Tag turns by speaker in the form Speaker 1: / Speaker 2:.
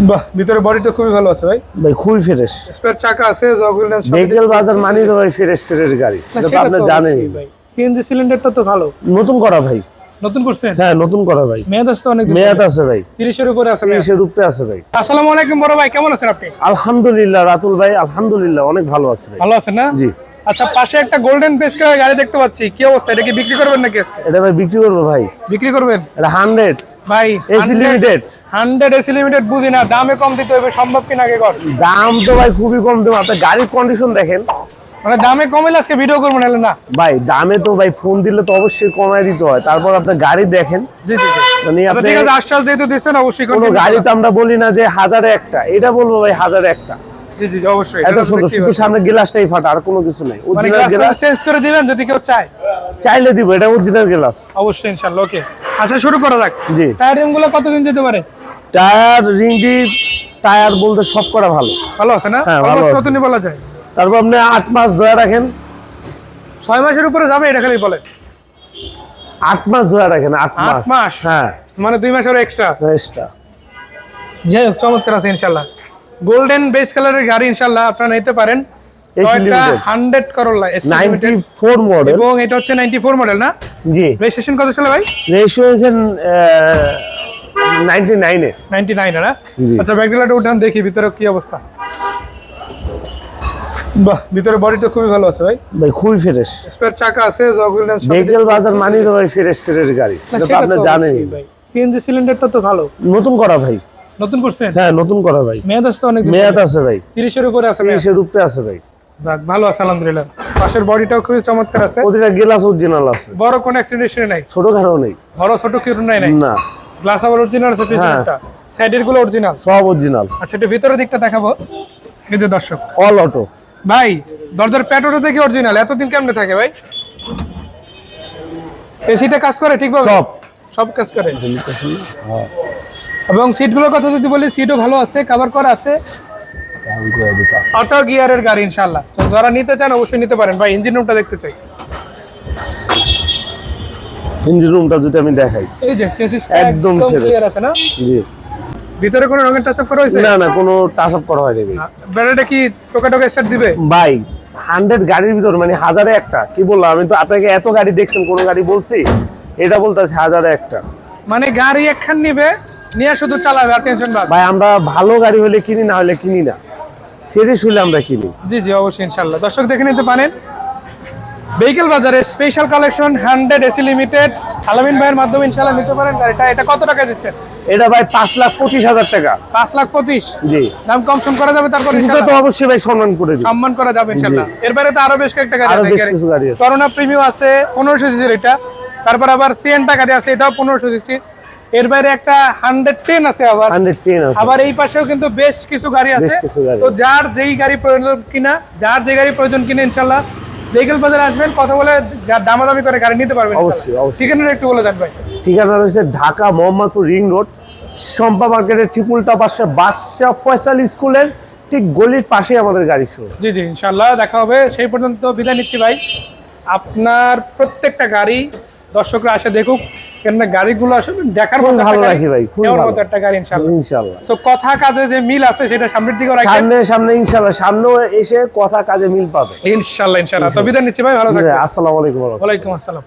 Speaker 1: বাহ, ভিতরে বডিটা খুবই ভালো আছে ভাই।
Speaker 2: ভাই খুবই ফ্রেশ।
Speaker 1: স্পেয়ার চাকা আছে, জগলিনাস
Speaker 2: ভেহিকল বাজার মানি তো ভাই ফ্রেশ গাড়ি,
Speaker 1: না,
Speaker 2: এটা তো
Speaker 1: সেটা
Speaker 2: আপনি
Speaker 1: তো
Speaker 2: জানেন
Speaker 1: অবশ্যই ভাই। সিএনজি সিলিন্ডারটা তো ভালো,
Speaker 2: নতুন করা ভাই।
Speaker 1: নতুন করছেন?
Speaker 2: হ্যাঁ নতুন করা ভাই।
Speaker 1: মেয়াদ আছে তো অনেক দিন,
Speaker 2: মেয়াদ আছে ভাই,
Speaker 1: 30 এর উপরে আছে।
Speaker 2: 30 এর উপরে আছে ভাই।
Speaker 1: আসসালামু আলাইকুম বড় ভাই, কেমন আছেন আপনি?
Speaker 2: আলহামদুলিল্লাহ রাতুল ভাই, আলহামদুলিল্লাহ অনেক ভালো আছে ভাই।
Speaker 1: ভালো আছেন না?
Speaker 2: জি।
Speaker 1: আচ্ছা, পাশে একটা গোল্ডেন পেস গাড়ি দেখতে পাচ্ছি, কি অবস্থা? এটা কি বিক্রি করবেন নাকি আজকে?
Speaker 2: এটা ভাই বিক্রি করবো ভাই।
Speaker 1: বিক্রি করবেন?
Speaker 2: এটা 100
Speaker 1: ভাই
Speaker 2: এসি লিমিটেড।
Speaker 1: 100 এসি লিমিটেড বুঝি না, দামে কম দিতে হবে, সম্ভব কিনা আগে কর।
Speaker 2: দাম তো ভাই খুবই কম দেবো, আপনি গাড়ির কন্ডিশন দেখেন।
Speaker 1: মানে দামে কমাইলে আজকে ভিডিও করবো, নাহলে না।
Speaker 2: ভাই দামে তো ভাই ফোন দিলে তো অবশ্যই কমায় দিতে হয়, তারপর আপনি গাড়ি দেখেন।
Speaker 1: জি জি জি।
Speaker 2: মানে
Speaker 1: আচ্ছা,
Speaker 2: আপনি
Speaker 1: ঠিক আছে, আশ্বাস যেহেতু দিচ্ছেন অবশ্যই
Speaker 2: কোনো গাড়ি তো আমরা বলি না যে হাজারে একটা, এটা বলবো ভাই হাজারে একটা।
Speaker 1: জি জি অবশ্যই।
Speaker 2: এত সুন্দর, শুধু সামনে গ্লাসটাই ফাটা, আর কোনো কিছু নাই।
Speaker 1: মানে
Speaker 2: অরিজিনাল গ্লাস
Speaker 1: চেঞ্জ করে দিবেন যদি কেউ চায়?
Speaker 2: চাইলে দিব, এটা অরিজিনাল গ্লাস।
Speaker 1: অবশ্যই ইনশাআল্লাহ। ওকে, আচ্ছা শুরু করা যাক।
Speaker 2: জি।
Speaker 1: টায়ার রিমগুলো কতদিন যেতে পারে?
Speaker 2: টায়ার রিংটি, টায়ার বলতে সব করা ভালো।
Speaker 1: ভালো আছে না?
Speaker 2: হ্যাঁ, ভালো আছে।
Speaker 1: কতদিন বলা যায়?
Speaker 2: তারপর আপনি 8 মাস ধরে রাখেন।
Speaker 1: 6 মাসের উপরে যাবে, এটা খালি বলেন।
Speaker 2: 8 মাস ধরে রাখেন, 8 মাস।
Speaker 1: 8 মাস?
Speaker 2: হ্যাঁ,
Speaker 1: মানে 2 মাস আরো এক্সট্রা।
Speaker 2: এক্সট্রা।
Speaker 1: যাই হোক, চমৎকার আছে ইনশাআল্লাহ। গোল্ডেন বেস কালারের গাড়ি ইনশাআল্লাহ আপনারা নিতে পারেন।
Speaker 2: এসি লিমিটেড
Speaker 1: 100 করোলা এসি লিমিটেড
Speaker 2: 94 মডেল,
Speaker 1: এবং এটা হচ্ছে 94 মডেল না?
Speaker 2: জি।
Speaker 1: রেজিস্ট্রেশন কত ছিল ভাই?
Speaker 2: রেজিস্ট্রেশন 99 এ।
Speaker 1: 99 না?
Speaker 2: জি।
Speaker 1: আচ্ছা, ব্যাকডালাটা উঠান দেখি ভিতরে কি অবস্থা। বাহ, ভিতরে বডিটা খুবই ভালো আছে ভাই।
Speaker 2: ভাই খুবই ফ্রেশ।
Speaker 1: স্পেয়ার চাকা আছে, জগলিনাস
Speaker 2: ভেহিকল বাজার মানি তো ভাই ফ্রেশ গাড়ি, এটা তো আপনি জানেন
Speaker 1: ভাই। সিএনজি সিলিন্ডারটা তো ভালো,
Speaker 2: নতুন করা ভাই।
Speaker 1: নতুন করছেন?
Speaker 2: হ্যাঁ নতুন করা ভাই।
Speaker 1: মেয়াদ আছে তো অনেক দিন,
Speaker 2: মেয়াদ আছে ভাই,
Speaker 1: 30 এর উপরে আছে।
Speaker 2: 30 এর উপরে আছে ভাই।
Speaker 1: যাক, ভালো আছে আলহামদুলিল্লাহ। পাশের বডিটাও খুবই চমৎকার আছে।
Speaker 2: প্রতিটা গ্লাস অরিজিনাল আছে,
Speaker 1: বড় কোনো অ্যাক্সিডেন্ট নাই?
Speaker 2: ছোটখাটো নেই।
Speaker 1: বড় ছোট কিছু নাই?
Speaker 2: না,
Speaker 1: গ্লাস আবার অরিজিনাল আছে, পিছনেরটা সাইডের গুলো অরিজিনাল,
Speaker 2: সব অরিজিনাল।
Speaker 1: আচ্ছা, এটা ভিতরের দিকটা দেখাবো এই যে দর্শক।
Speaker 2: অল অটো
Speaker 1: ভাই, দরজার প্যাটোটা থেকে অরিজিনাল, এতদিন কেমনে থাকে ভাই? এসিটা কাজ করে ঠিকভাবে? সব কাজ করে। এবং সিটগুলোর কথা যদি বলি, সিটও ভালো আছে, কভার করা আছে, অটো গিয়ারের গাড়ি ইনশাআল্লাহ। তো যারা নিতে চান অবশ্যই নিতে পারেন। ভাই ইঞ্জিন রুমটা দেখতে চাই।
Speaker 2: ইঞ্জিন রুমটা যদি আমি দেখাই,
Speaker 1: এই যে চেসিসটা
Speaker 2: একদম
Speaker 1: ক্লিয়ার আছে না?
Speaker 2: জি।
Speaker 1: ভিতরে কোনো রঙের টাচ আপ করা হয়েছে?
Speaker 2: না না, কোনো টাচ আপ করা হয়নি।
Speaker 1: ব্যাটারিটা কি টোকা স্টার্ট দিবে
Speaker 2: ভাই? 100 গাড়ির ভিতর মানে হাজারে একটা, কি বললাম আমি তো আপনাকে, এত গাড়ি দেখছেন, কোন গাড়ি বলছি? এটা বলতেছে হাজারে একটা।
Speaker 1: মানে গাড়ি একখান নিবে, নিয়ে শুধু চালাবে, আর টেনশন বাদ।
Speaker 2: ভাই আমরা ভালো গাড়ি হলে কিনি, না হলে কিনি না, ফ্রেশ হলে আমরা কিনি।
Speaker 1: জি জি অবশ্যই ইনশাআল্লাহ। দর্শক দেখে নিতে পারেন ভেহিকল বাজারে স্পেশাল কালেকশন 100 এসি লিমিটেড। আলামিন ভাইয়ের মাধ্যমে ইনশাআল্লাহ নিতে পারেন গাড়িটা। এটা কত টাকা দিচ্ছেন?
Speaker 2: এটা ভাই 5,25,000 টাকা।
Speaker 1: 5,25,000?
Speaker 2: জি।
Speaker 1: দাম কম সম করা যাবে তারপর
Speaker 2: এটা তো
Speaker 1: ইনশাআল্লাহ?
Speaker 2: অবশ্যই ভাই সম্মান করে দিই,
Speaker 1: সম্মান করা যাবে ইনশাআল্লাহ। এর বাইরে তো আরো বেশ কয়েকটা গাড়ি
Speaker 2: আরো
Speaker 1: আছে।
Speaker 2: বেশ কিছু গাড়ি আছে।
Speaker 1: করোনা প্রিমিয়াম আছে 1500 সিসির, এটা। তারপর আবার সিএনটা গাড়ি আছে, এটাও 1500 সিসি। এর বাইরে একটা 110 আছে, আবার
Speaker 2: 110 আছে।
Speaker 1: আবার এই পাশেও কিন্তু বেশ কিছু গাড়ি আছে।
Speaker 2: বেশ কিছু গাড়ি
Speaker 1: তো যার যেই গাড়ি প্রয়োজন কিনা, যার যে গাড়ি প্রয়োজন কিনা ইনশাআল্লাহ ভেহিকল বাজারে আসবেন, কথা বলে দামাদামি করে গাড়ি নিতে পারবেন।
Speaker 2: অবশ্যই, অবশ্যই।
Speaker 1: ঠিকানাটা একটু বলে দেন ভাই।
Speaker 2: ঠিকানা রয়েছে ঢাকা মোহাম্মদপুর রিং রোড, শম্পা মার্কেটের ট্রিপুলটা পাশে বাদশা ফয়সাল স্কুলের ঠিক গলির পাশেই আমাদের গাড়ি শো।
Speaker 1: জি জি ইনশাআল্লাহ দেখা হবে। সেই পর্যন্ত বিদায় নিচ্ছি ভাই। আপনার প্রত্যেকটা গাড়ি দর্শকরা আসে দেখুক, কেননা গাড়িগুলো আসলে দেখার মতো
Speaker 2: ভালো রাখি ভাই, খুব
Speaker 1: নেওয়ার
Speaker 2: ভালো
Speaker 1: মতো একটা গাড়ি ইনশাআল্লাহ।
Speaker 2: ইনশাআল্লাহ।
Speaker 1: সো কথা কাজে যে মিল আছে সেটা সামনের দিকে রাখবেন।
Speaker 2: সামনে ইনশাআল্লাহ, সামনেও এসে কথা কাজে মিল পাবে
Speaker 1: ইনশাআল্লাহ। তো বিদায় নিচ্ছি ভাই, ভালো থাকবেন।
Speaker 2: আসসালামু আলাইকুম।
Speaker 1: ওয়ালাইকুম আসসালাম।